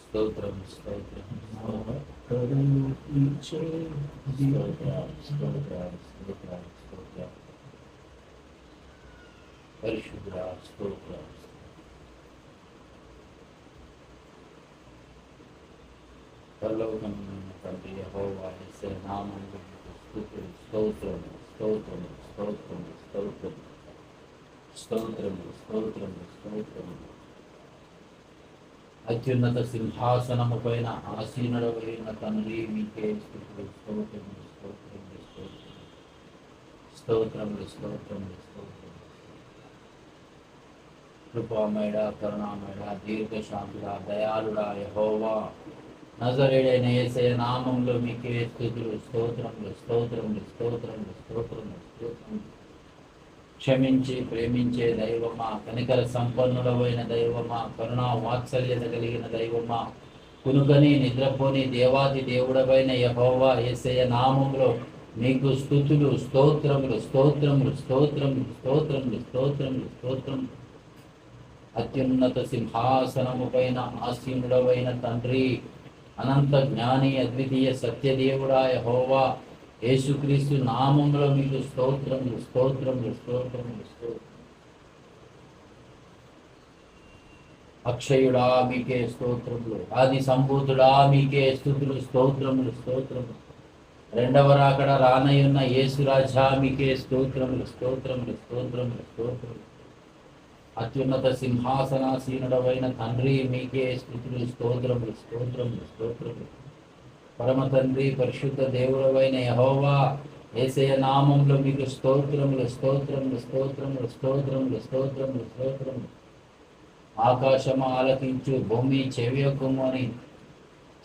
స్తోత్రం స్తోత్రం పరిశుద్ధ స్తోత్ర పరలోకమైన తండ్రి యెహోవా యేసే నామములో స్తుతులు స్తోత్రము స్తోత్రము స్తోత్రము స్తోత్రము స్తోత్రము స్తోత్రము స్తోత్రము అత్యున్నత సింహాసనము పైన ఆసీనుడవైన తండ్రి మీకే స్తుతులు స్తోత్రములు స్తోత్రములు స్తోత్రములు స్తోత్రములు స్తోత్రములు కృపామయుడ కరుణామయుడ దీర్ఘశాంతుడ దయాళుడా యెహోవా నజరేయుడైన యేసయ్య నామములో మీకే స్తుతులు స్తోత్రములు స్తోత్రములు స్తోత్రములు స్తోత్రములు స్తోత్రములు క్షమించి ప్రేమించే దైవమా, కనికర సంపన్నుడవైన దైవమా, కరుణా వాత్సల్యత కలిగిన దైవమా, కునుకని నిద్రపోని దేవాది దేవుడవైన యెహోవా యేసయ్య నామములో మీకు స్తుతులు స్తోత్రములు స్తోత్రములు స్తోత్రములు స్తోత్రములు స్తోత్రములు స్తోత్రములు. అత్యున్నత సింహాసనము పైన ఆసీనుడవైన తండ్రి, అనంత జ్ఞాని అద్వితీయ సత్యదేవుడా యెహోవా యేసుక్రీస్తు నామములో మీకు స్తోత్రములు స్తోత్రములు స్తోత్రములు స్తోత్రములు. అక్షయుడా మీకే స్తోత్రములు, ఆది సంభూతుడా మీకే స్తుతులు స్తోత్రములు స్తోత్రములు. రెండవ రాకడ రానయ్యున్న యేసురాజా మీకే స్తోత్రములు స్తోత్రములు స్తోత్రములు స్తోత్రములు. అత్యున్నత సింహాసనాసీనుడవైన తండ్రి మీకే స్తుతులు స్తోత్రములు స్తోత్రములు స్తోత్రములు. పరమ తండ్రి పరిశుద్ధ దేవుడవైన యెహోవా యేసయ్య నామములో మీకు స్తోత్రములు స్తోత్రములు స్తోత్రములు స్తోత్రములు స్తోత్రములు స్తోత్రములు. ఆకాశము ఆలకించు, భూమి చెవియొక్కుము అని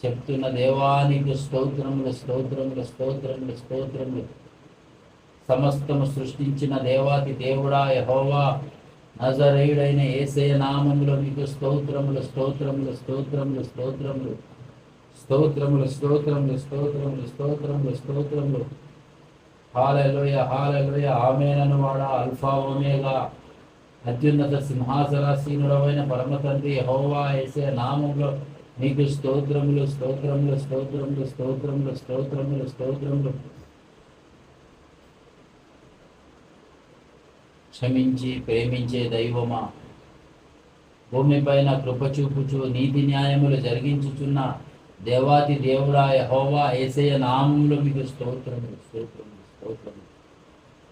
చెప్తున్న దేవానికి స్తోత్రములు స్తోత్రములు స్తోత్రములు స్తోత్రములు. సమస్తము సృష్టించిన దేవాతి దేవుడా యెహోవా నజరేయుడైన యేసయ్య నామములో మీకు స్తోత్రములు స్తోత్రములు స్తోత్రములు స్తోత్రములు స్తోత్రములు స్తోత్రములు స్తోత్రములు స్తోత్రములు స్తోత్రములు. హల్లెలూయ హల్లెలూయ ఆమేన్ వాడా అల్ఫా ఒమేగా అత్యున్నత సింహాసనాసీనుడవైన పరమ తండ్రి యెహోవా యేసయ్య నామములో మీకు స్తోత్రములు స్తోత్రములు స్తోత్రములు స్తోత్రములు స్తోత్రములు స్తోత్రములు. క్షమించి ప్రేమించే దైవమా, భూమిపైన కృప చూపుచు నీతి న్యాయములు జరిగించుచున్న దేవాతి దేవుడా యెహోవా యేసయ్య నామములో మీకు స్తోత్రములు స్తోత్రములు స్తోత్రములు.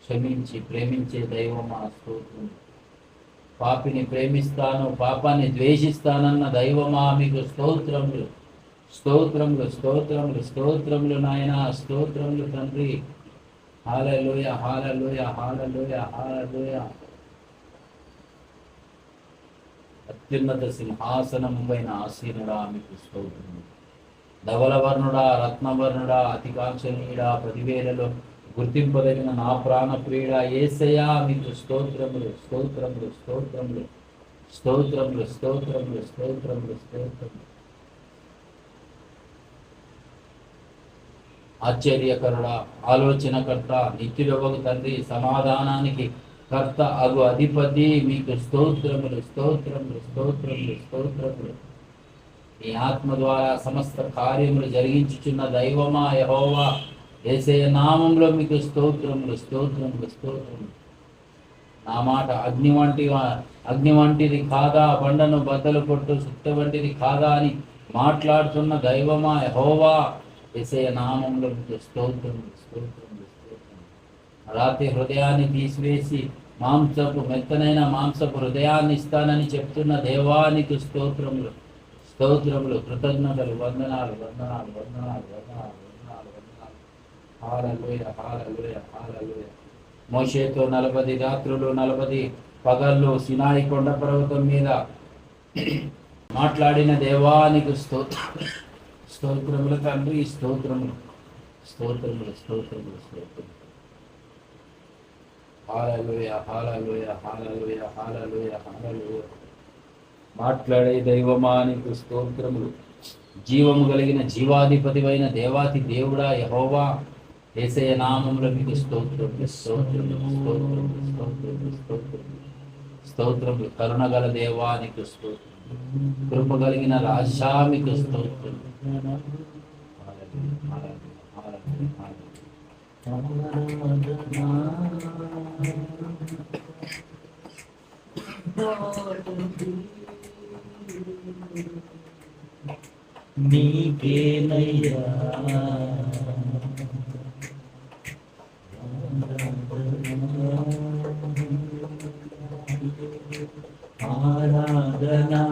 క్షమించి ప్రేమించే దైవమా స్తోత్రములు. పాపిని ప్రేమిస్తాను పాపాన్ని ద్వేషిస్తానన్న దైవమా మీకు స్తోత్రములు స్తోత్రములు స్తోత్రములు స్తోత్రములు నాయనా స్తోత్రములు తండ్రి. హల్లెలూయా హల్లెలూయా హల్లెలూయా హల్లెలూయా. అత్యున్నత సింహాసనము పైన ఆసీనుడా మీకు స్తోత్రములు. ధవలవర్ణుడా రత్నవర్ణుడా అతి కాంక్షణీయుడా పదివేలలో గుర్తింపదగిన నా ప్రాణ ప్రియుడా యేసయ్యా మీకు స్తోత్రములు స్తోత్రములు స్తోత్రములు స్తోత్రములు స్తోత్రములు స్తోత్రములు స్తోత్రములు. ఆశ్చర్యకరుడా ఆలోచనకర్త నిత్యుడవగు తండ్రి సమాధానానికి కర్త అగు అధిపతి మీకు స్తోత్రములు స్తోత్రములు స్తోత్రములు స్తోత్రములు. నీ ఆత్మ ద్వారా సమస్త కార్యములు జరిగించుచున్న దైవమా యెహోవా యేసయ్య నామములో మీకు స్తోత్రములు స్తోత్రములు స్తోత్రములు. నా మాట అగ్ని వంటిది కాదా, బండను బద్దలు కొట్టు సుత్త వంటిది కాదా అని మాట్లాడుతున్న దైవమా యెహోవా యేసయ్య నామములో మీకు స్తోత్రములు స్తోత్రములు స్తోత్రములు. రాతి హృదయాన్ని తీసివేసి మెత్తనైన మాంసపు హృదయాన్ని ఇస్తానని చెప్తున్న దేవానికి స్తోత్రములు స్తోత్రములు కృతజ్ఞతలు వందనాలు వందనాలు వందనాలు వందనాలు వందనాలు వందనాలు. హల్లెలూయ హల్లెలూయ హల్లెలూయ. మోషేతో 40 రాత్రులు 40 పగళ్ళు సినాయి కొండ పర్వతం మీద మాట్లాడిన దేవానికి స్తోత్రములు తండ్రి స్తోత్రములు స్తోత్రములు స్తోత్రములు స్తోత్రములు. హల్లెలూయ హల్లెలూయ హల్లెలూయ హల్లెలూయ హల్లెలూయ. మాట్లాడే దైవమానికి స్తోత్రములు. జీవము కలిగిన జీవాధిపతివైన దేవాతి దేవుడా యెహోవా యేసయ్య నామములో మీకు స్తోత్రం స్తోత్రం స్తోత్రం స్తోత్రం స్తోత్రం స్తోత్రం. కరుణగల దేవానికి స్తోత్రం, కృప కలిగిన రాజా మీకు స్తోత్రం. నీకేనయ్యా ఆరాధనా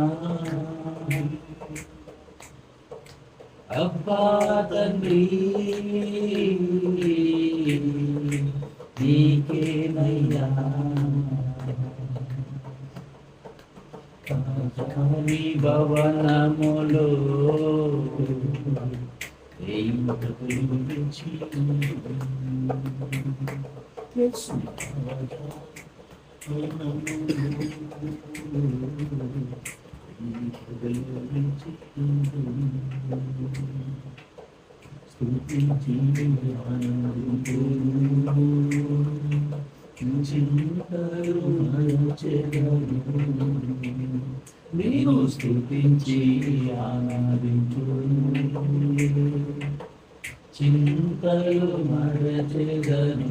అబ్బా తండ్రి, నీకేనయ్యా కాని భవనములో గురించి స్తుతించి నేను స్తుతించి ఆనందించు, చింతలు మరచెదను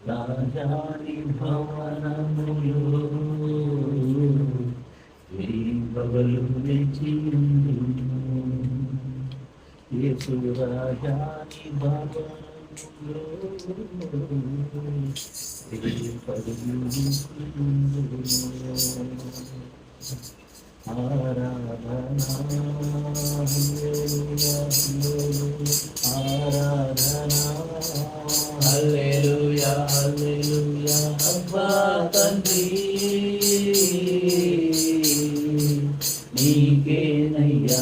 రాజాని భవనములో బబలు నిలిచిందు. యేసు రాజాని భవనములో ఆరాధనా ఆరాధనా హల్లెలూయా హల్లెలూయా అబ్బా తండ్రి, నీకేనయ్యా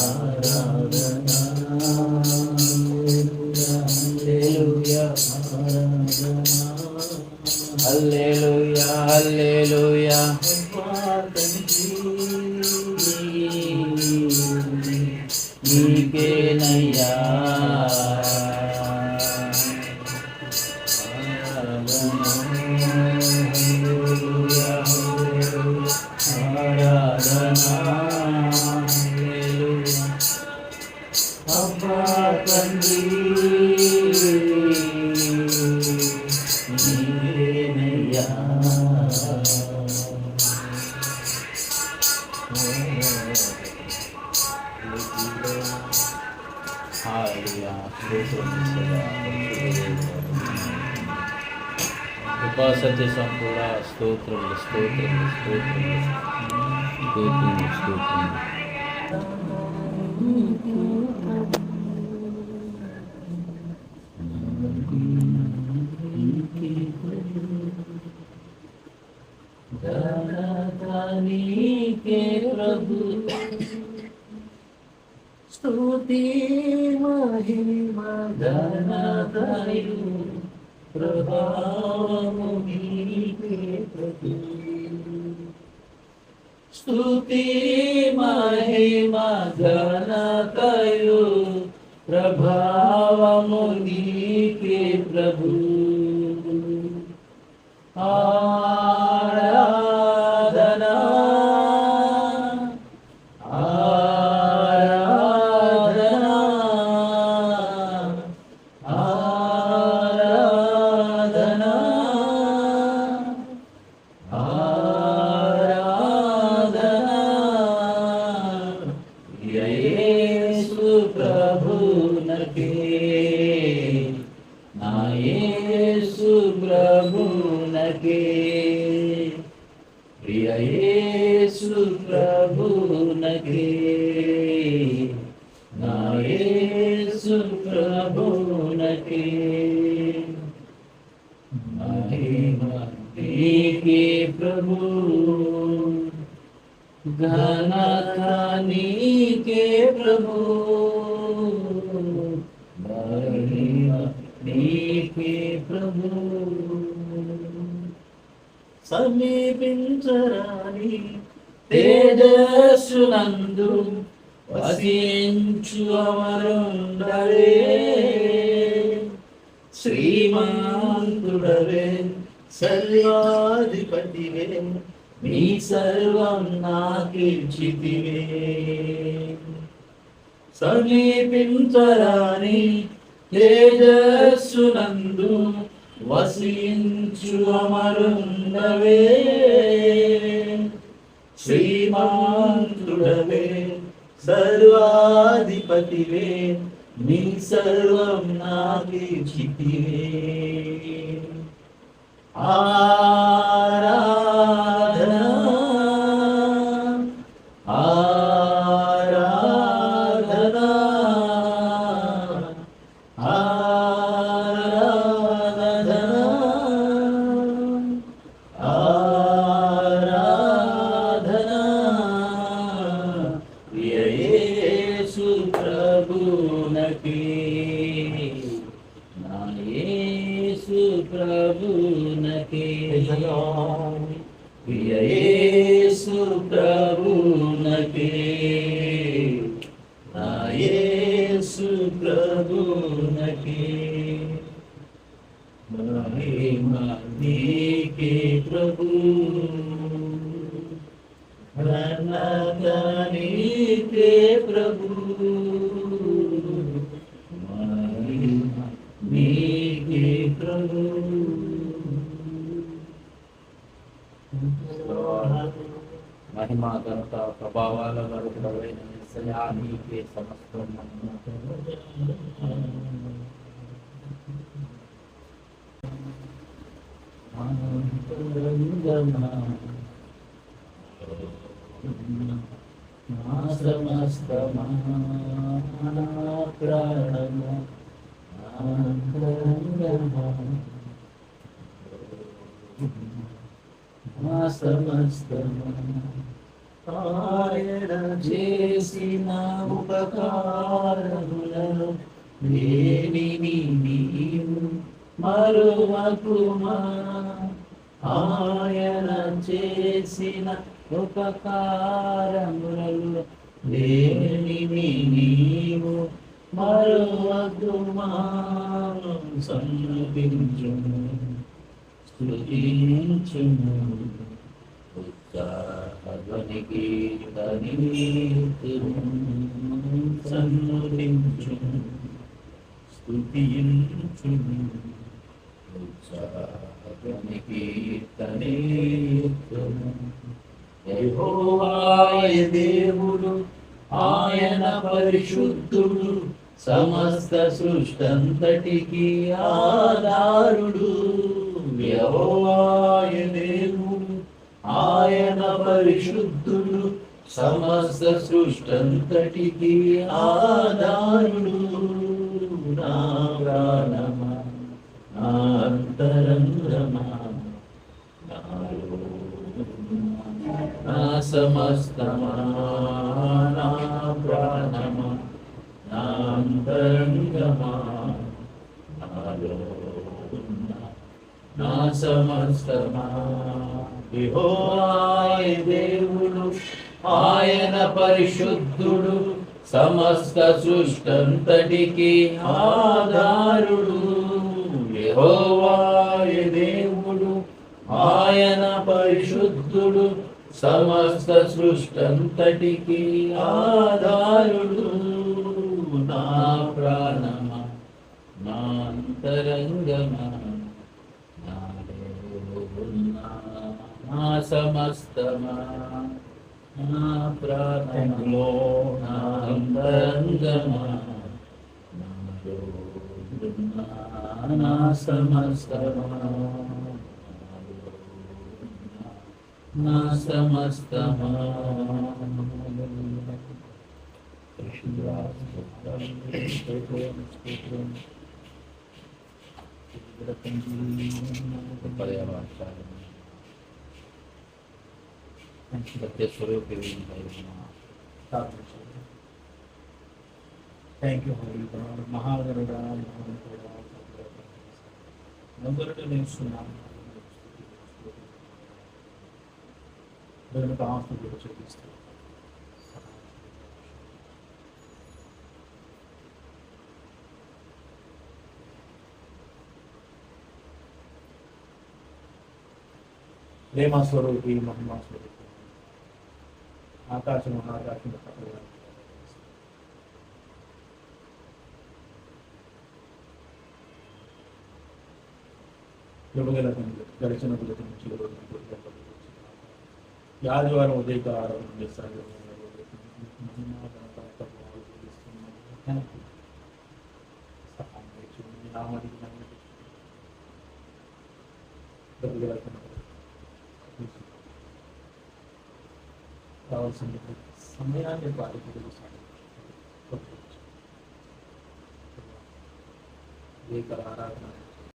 ఆరాధనా హల్లెలూయా ఆరాధనా హల్లెలూయా హల్లెలూయా నీకేనయ్యా ఆరాధనా అబ్బా తండ్రి, నీకేనయ్యా కృపా సత్య సంపూర్ణ స్తోత్రములు స్తోత్రములు స్తోత్రములు స్తోత్రములు స్తోత్రములు. నీకే ప్రభు స్తుతి మహిమ ఘనతయు ప్రభావము నీకే ప్రభు. స్తుతి మహిమ ఘనతయు ప్రభావము నీకే ప్రభు. ఆరాధనా ఆరాధనా ఆరాధనా ఆరాధనా యేసు ప్రభునకే, నా యేసు ప్రభునకే, ప్రియ యేసు ప్రభునకే, నా యేసు ప్రభునకే. మహిమ నీకే ప్రభు, ఘనత నీకే ప్రభు, మహిమ నీకే ప్రభు. సమీపించరాని తేజస్సునందు వసించు అమరుండవే, శ్రీమంతుడవే, సర్వాధిపతివే, నీ సర్వం నాకిచ్చితివే. సమీపించరాని తేజస్సునందు వసించు అమరుండవే, శ్రీమంతుడవే, సర్వాధిపతివే, నీ సర్వం నాకిచ్చితివే. ఆరాధనా ఆరాధనా ఆరాధనా ఆరాధనా యేసు ప్రభునకే, నా యేసు ప్రభునకే, యేసు ప్రభునకే, నా యేసు ప్రభునకే. మహిమ నీకే ప్రభు, ఘనత నీకే ప్రభు, మహిమ నీకే ప్రభు. మహిమ ఘనత ప్రభావాల వరకుడవైన యేసయ్యా నీకే సమస్తం మహిమ. నా సమస్తమా నా ప్రాణమా నా సమస్తమా ఆయన చేసిన ఉపకారములను దేనిని నీవు మరువకుమా. ఆయన చేసిన ఉపకారములను దేనిని నీవు మరువకుమా. సన్నపించుము స్తుతించుము ఉత్సాహధ్వనికి తనీతుము. సన్నపించుము స్తుతించుము ఉత్సాహధ్వనికి తనీతుము. యెహోవాయ దేవుడు, ఆయన పరిశుద్ధుడు, సమస్త సృష్టంతటికి ఆధారుడు. యెహోవాయ దేవుడు, ఆయన పరిశుద్ధుడు, సమస్త సృష్టంతటికి ఆధారుడు. నా ప్రాణమా నా అంతరంగమా నా సమస్తమా నా ప్రాణమా నా అంతరంగమా నాలో ఉన్న నా సమస్తమా. యెహోవాయ దేవుడు, ఆయన పరిశుద్ధుడు, సమస్త సృష్టంతటికి ఆధారుడు. యెహోవాయ దేవుడు, ఆయన పరిశుద్ధుడు, సమస్త సృష్టంతటికి ఆధారుడు. నా ప్రాణమా నా అంతరంగమా నాలో ఉన్న నా సమస్తమా నా ప్రాణమా నా అంతరంగమా నాలో ఉన్న నా సమస్తమా నా సమస్తమా. సత్య స్వరూపి థ్యాంక్ యూ హోలీ గాడ్. మహాగరుడా మొదటి నేర్చుకున్నాను ఆస్తులు చూపిస్తూ ప్రేమ స్వరూపి మహిమా స్వరూపి ఆకాశం మహాకాశం కృపగల తండ్రి గడిచిన గురించి నుంచి ఈ ఆదివారం ఉదయక ఆరాధన చేస్తారు మహిమా ఘనత ప్రభావాలు చూపిస్తున్నాం. సహాయం చేయండి. మీ నామానికి మహిమ తెచ్చుకోండి. కృపగల తండ్రి కావాల్సిన సమయాన్ని పాలించగలుగుతాను. ఆరాధన